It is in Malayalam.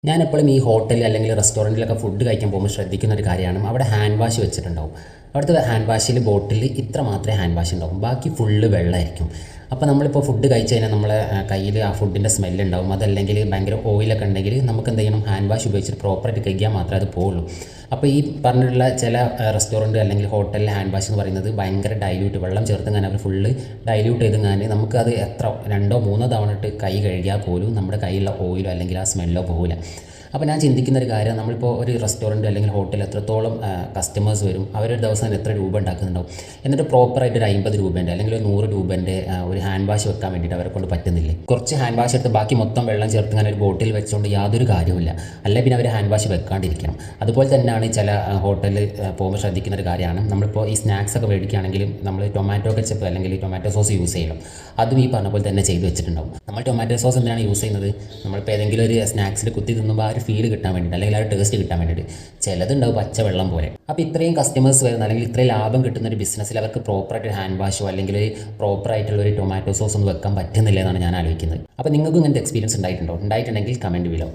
ഞാനെപ്പോഴും ഈ ഹോട്ടൽ അല്ലെങ്കിൽ റെസ്റ്റോറൻറ്റിലൊക്കെ ഫുഡ് കഴിക്കാൻ പോകുമ്പോൾ ശ്രദ്ധിക്കുന്ന ഒരു കാര്യമാണ് അവിടെ ഹാൻഡ് വാഷ് വെച്ചിട്ടുണ്ടാവും. അവിടുത്തെ ഹാൻഡ് വാഷിൽ ബോട്ടിൽ ഇത്ര മാത്രമേ ഹാൻഡ് വാഷ് ഉണ്ടാവും, ബാക്കി ഫുള്ള് വെള്ളമായിരിക്കും. അപ്പോൾ നമ്മളിപ്പോൾ ഫുഡ് കഴിച്ച് കഴിഞ്ഞാൽ നമ്മളെ കയ്യിൽ ആ ഫുഡിൻ്റെ സ്മെല്ലുണ്ടാവും. അതല്ലെങ്കിൽ ഭയങ്കര ഓയിലൊക്കെ ഉണ്ടെങ്കിൽ നമുക്ക് എന്ത് ചെയ്യണം, ഹാൻഡ് വാഷ് ഉപയോഗിച്ചിട്ട് പ്രോപ്പറായിട്ട് കഴിക്കാൻ മാത്രമേ അത് പോകുള്ളൂ. അപ്പോൾ ഈ പറഞ്ഞിട്ടുള്ള ചില റെസ്റ്റോറൻറ്റ് അല്ലെങ്കിൽ ഹോട്ടലിലെ ഹാൻഡ് വാഷ് എന്ന് പറയുന്നത് ഭയങ്കര ഡൈല്യൂട്ട്, വെള്ളം ചേർത്തങ്ങനെ അവർ ഫുള്ള് ഡൈല്യൂട്ട് ചെയ്തെങ്ങാൻ നമുക്കത് എത്ര 2-3 തവണ ഇട്ട് കൈ കഴുകിയാൽ പോലും നമ്മുടെ കയ്യിലുള്ള ഓയിലോ അല്ലെങ്കിൽ ആ സ്മെല്ലോ പോകില്ല. അപ്പോൾ ഞാൻ ചിന്തിക്കുന്ന ഒരു കാര്യം, നമ്മളിപ്പോൾ ഒരു റെസ്റ്റോറൻറ്റ് അല്ലെങ്കിൽ ഹോട്ടൽ എത്രത്തോളം കസ്റ്റമേഴ്സ് വരും, അവരൊരു ദിവസം എത്ര രൂപ ഉണ്ടാക്കുന്നുണ്ടാവും, എന്നിട്ട് പ്രോപ്പറായിട്ട് ഒരു 50 രൂപേൻ്റെ അല്ലെങ്കിൽ ഒരു 100 രൂപേൻ്റെ ഒരു ഹാൻഡ് വാഷ് വെക്കാൻ വേണ്ടിയിട്ട് അവരെ കൊണ്ട് പറ്റുന്നില്ലേ? കുറച്ച് ഹാൻഡ് വാഷ് എടുത്ത് ബാക്കി മൊത്തം വെള്ളം ചേർത്ത് ഇങ്ങനെ ഒരു ബോട്ടിൽ വെച്ചുകൊണ്ട് യാതൊരു കാര്യമില്ല. അല്ലെ പിന്നെ അവർ ഹാൻഡ് വാഷ് വെക്കാണ്ടിരിക്കണം. അതുപോലെ തന്നെയാണ് ചില ഹോട്ടലിൽ പോകുമ്പോൾ ശ്രദ്ധിക്കുന്ന ഒരു കാര്യമാണ്, നമ്മളിപ്പോൾ ഈ സ്നാക്സ് ഒക്കെ മേടിക്കുകയാണെങ്കിലും നമ്മൾ ടൊമാറ്റോ കെച്ചപ്പ് അല്ലെങ്കിൽ ടൊമാറ്റോ സോസ് യൂസ് ചെയ്യണം. അതും ഈ പറഞ്ഞ പോലെ തന്നെ ചെയ്ത് വെച്ചിട്ടുണ്ടാവും. നമ്മൾ ടൊമാറ്റോ സോസ് എന്തിനാണ് യൂസ് ചെയ്യുന്നത്? നമ്മളിപ്പോൾ ഏതെങ്കിലും ഒരു സ്നാക്സിൽ കുത്തി തിന്നുമ്പോൾ ആ ഒരു ഫീൽ കിട്ടാൻ വേണ്ടിയിട്ട് അല്ലെങ്കിൽ ആ ഒരു ടേസ്റ്റ് കിട്ടാൻ വേണ്ടിയിട്ട്. ചിലതുണ്ടാവും പച്ച വെള്ളം പോലെ. അപ്പോൾ ഇത്രയും കസ്റ്റമേഴ്സ് വരുന്ന അല്ലെങ്കിൽ ഇത്രയും ലാഭം കിട്ടുന്ന ഒരു ബിസിനസ്സിൽ അവർക്ക് പ്രോപ്പറായിട്ട് ഹാൻഡ് വാഷോ അല്ലെങ്കിൽ പ്രോപ്പറായിട്ടുള്ള ഒരു ടൊമാറ്റോ സോസ് ഒന്നും വെക്കാൻ പറ്റുന്നില്ല എന്നാണ് ഞാൻ ആലോചിക്കുന്നത്. അപ്പോൾ നിങ്ങൾക്കും ഇങ്ങനത്തെ എക്സ്പീരിയൻസ് ഉണ്ടായിട്ടുണ്ടോ? ഉണ്ടായിട്ടുണ്ടെങ്കിൽ കമൻറ്റ് ബിലോ.